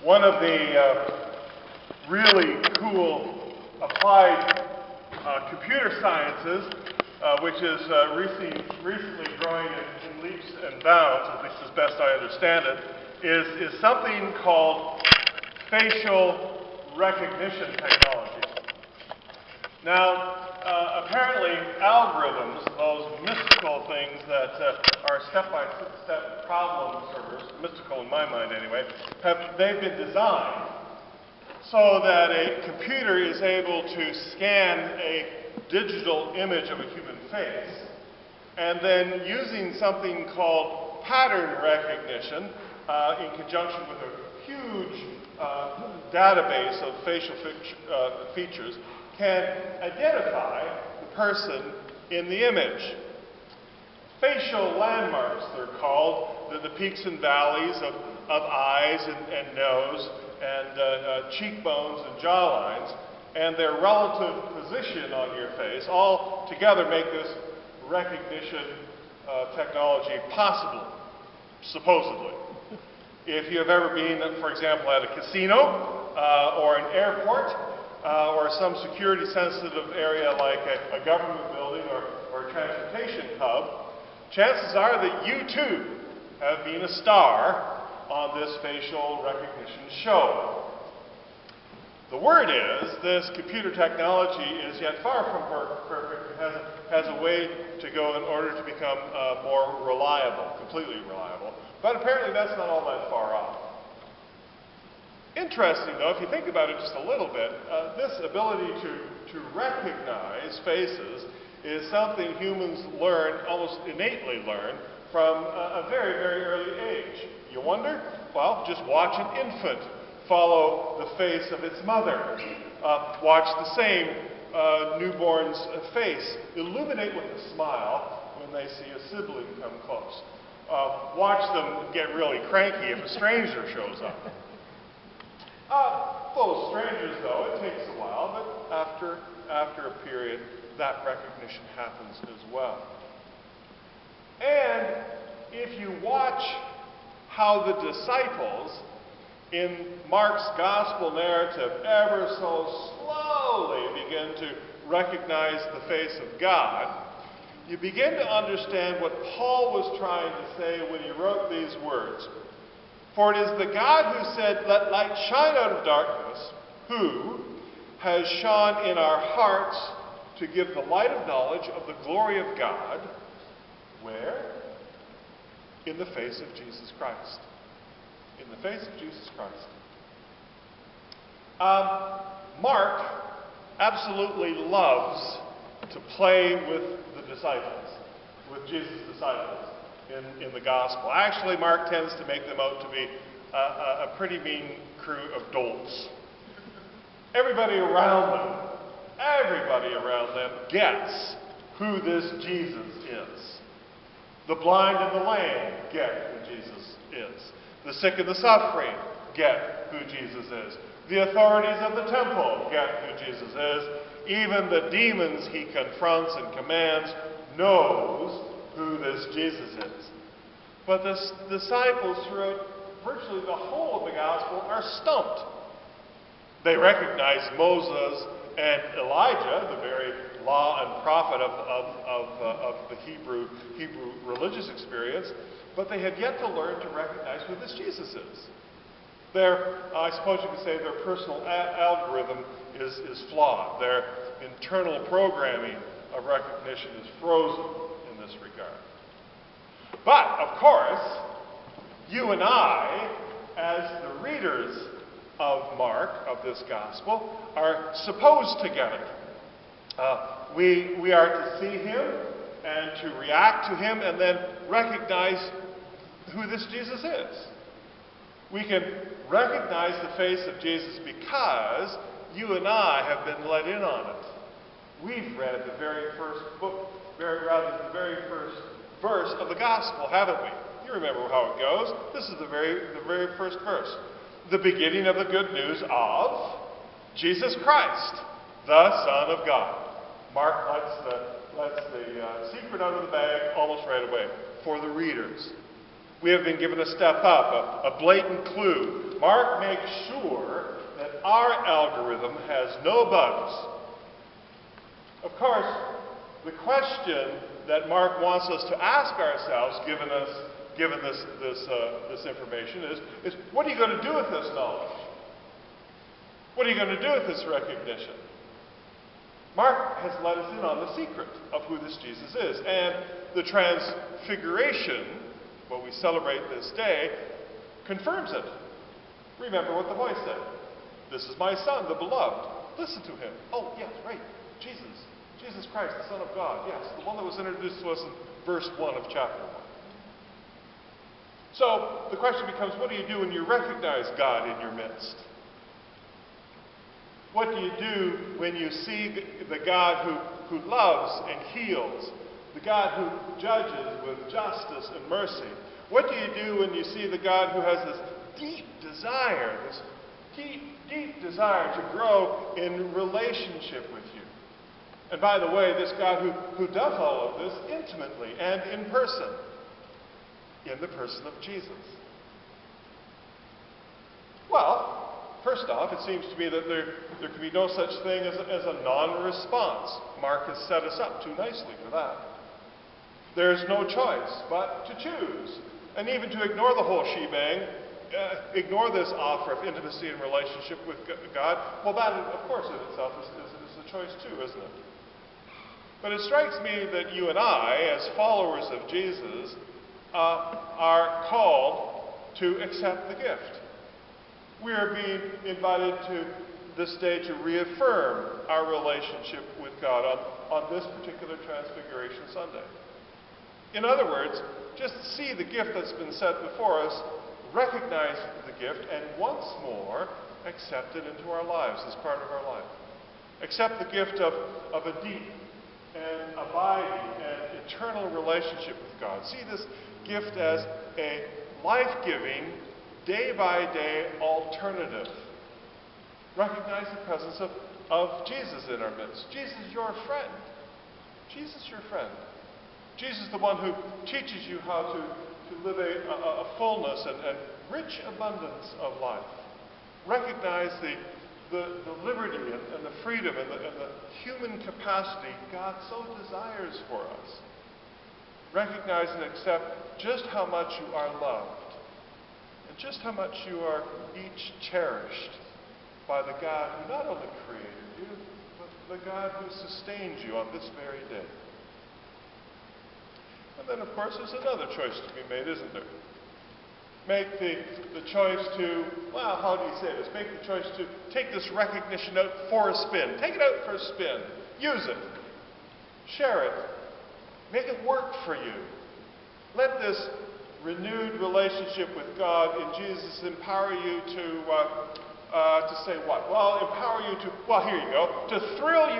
One of the really cool applied computer sciences, which is recently growing in leaps and bounds, at least as best I understand it, is something called facial recognition technology. Now, apparently algorithms, those mystical things that are step-by-step problem servers, mystical in my mind anyway, they've been designed so that a computer is able to scan a digital image of a human face, and then using something called pattern recognition in conjunction with a huge database of facial features, can identify the person in the image. Facial landmarks, they're called, the peaks and valleys of eyes and nose and cheekbones and jawlines, and their relative position on your face, all together make this recognition technology possible, supposedly. If you have ever been, for example, at a casino or an airport, or some security-sensitive area like a government building or a transportation hub, chances are that you too have been a star on this facial recognition show. The word is, this computer technology is yet far from perfect. It has a way to go in order to become more reliable, completely reliable. But apparently that's not all that far off. Interesting, though, if you think about it just a little bit, this ability to recognize faces is something humans learn, almost innately learn, from a very, very early age. You wonder? Well, just watch an infant follow the face of its mother. Watch the same newborn's face illuminate with a smile when they see a sibling come close. Watch them get really cranky if a stranger shows up. Those strangers, though, it takes a while, but after a period, that recognition happens as well. And if you watch how the disciples in Mark's gospel narrative ever so slowly begin to recognize the face of God, you begin to understand what Paul was trying to say when he wrote these words. For it is the God who said, "Let light shine out of darkness," who has shone in our hearts to give the light of knowledge of the glory of God. Where? In the face of Jesus Christ. In the face of Jesus Christ. Mark absolutely loves to play with the disciples, with Jesus' disciples. In the gospel. Actually, Mark tends to make them out to be a pretty mean crew of dolts. Everybody around them gets who this Jesus is. The blind and the lame get who Jesus is. The sick and the suffering get who Jesus is. The authorities of the temple get who Jesus is. Even the demons he confronts and commands knows who this Jesus is. But the disciples throughout virtually the whole of the gospel are stumped. They recognize Moses and Elijah, the very law and prophet of the Hebrew religious experience, but they have yet to learn to recognize who this Jesus is. I suppose you could say their personal algorithm is flawed. Their internal programming of recognition is frozen in this regard. But, of course, you and I, as the readers of Mark, of this gospel, are supposed to get it. We are to see him and to react to him and then recognize who this Jesus is. We can recognize the face of Jesus because you and I have been let in on it. We've read the very first book, the very first verse of the gospel, haven't we? You remember how it goes. This is the very first verse. The beginning of the good news of Jesus Christ, the Son of God. Mark lets the secret out of the bag almost right away for the readers. We have been given a step up, a blatant clue. Mark makes sure that our algorithm has no bugs. Of course, the question that Mark wants us to ask ourselves, given this information, is what are you going to do with this knowledge? What are you going to do with this recognition? Mark has let us in on the secret of who this Jesus is. And the Transfiguration, what we celebrate this day, confirms it. Remember what the voice said. This is my Son, the beloved. Listen to him. Oh, yes, right. Jesus Christ, the Son of God. Yes, the one that was introduced to us in verse 1 of chapter 1. So the question becomes, what do you do when you recognize God in your midst? What do you do when you see the God who loves and heals, the God who judges with justice and mercy? What do you do when you see the God who has this deep desire to grow in relationship with you? And by the way, this God who does all of this intimately and in person, in the person of Jesus. Well, first off, it seems to me that there can be no such thing as a non-response. Mark has set us up too nicely for that. There's no choice but to choose. And even to ignore the whole shebang, ignore this offer of intimacy and relationship with God, well, that, of course, in itself is a choice too, isn't it? But it strikes me that you and I, as followers of Jesus, are called to accept the gift. We are being invited to this day to reaffirm our relationship with God on this particular Transfiguration Sunday. In other words, just see the gift that's been set before us, recognize the gift, and once more accept it into our lives as part of our life. Accept the gift of a deep and abiding and eternal relationship with God. See this gift as a life-giving, day-by-day alternative. Recognize the presence of Jesus in our midst. Jesus, your friend. Jesus, your friend. Jesus, the one who teaches you how to live a fullness and rich abundance of life. Recognize the liberty and the freedom and the human capacity God so desires for us. Recognize and accept just how much you are loved and just how much you are each cherished by the God who not only created you, but the God who sustains you on this very day. And then, of course, there's another choice to be made, isn't there? Make the choice to, well, how do you say this? Make the choice to take this recognition out for a spin. Take it out for a spin. Use it. Share it. Make it work for you. Let this renewed relationship with God in Jesus empower you to say what? Well, empower you to, well, here you go, to thrill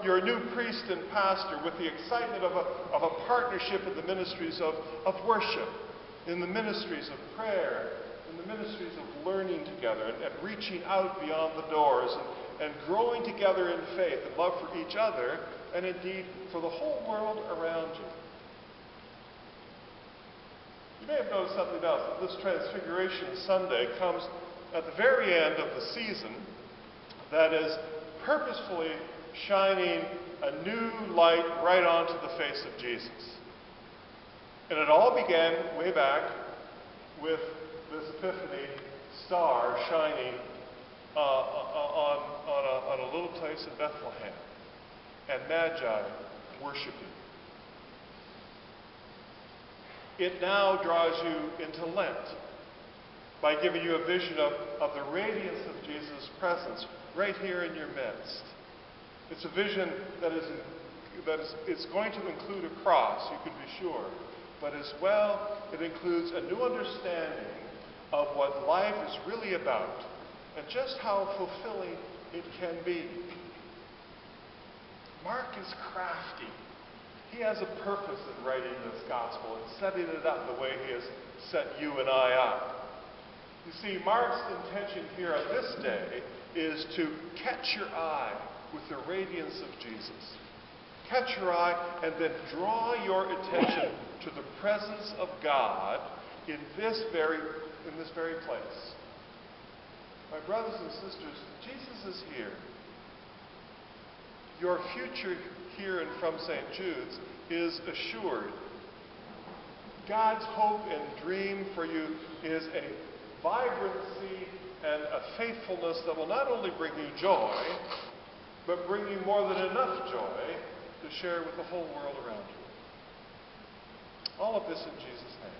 your new priest and pastor with the excitement of a partnership in the ministries of worship, in the ministries of prayer, in the ministries of learning together and reaching out beyond the doors and growing together in faith and love for each other and indeed for the whole world around you. You may have noticed something else, that this Transfiguration Sunday comes at the very end of the season that is purposefully shining a new light right onto the face of Jesus. And it all began way back with this Epiphany star shining on a little place in Bethlehem, and Magi worshiping. It now draws you into Lent by giving you a vision of the radiance of Jesus' presence right here in your midst. It's a vision that it's going to include a cross, you can be sure, but as well it includes a new understanding of what life is really about and just how fulfilling it can be. Mark is crafty. He has a purpose in writing this gospel and setting it up the way he has set you and I up. You see, Mark's intention here on this day is to catch your eye with the radiance of Jesus. Catch your eye and then draw your attention to the presence of God in this very place. My brothers and sisters, Jesus is here. Your future here and from St. Jude's is assured. God's hope and dream for you is a vibrancy and a faithfulness that will not only bring you joy, but bring you more than enough joy to share with the whole world around you. All of this in Jesus' name.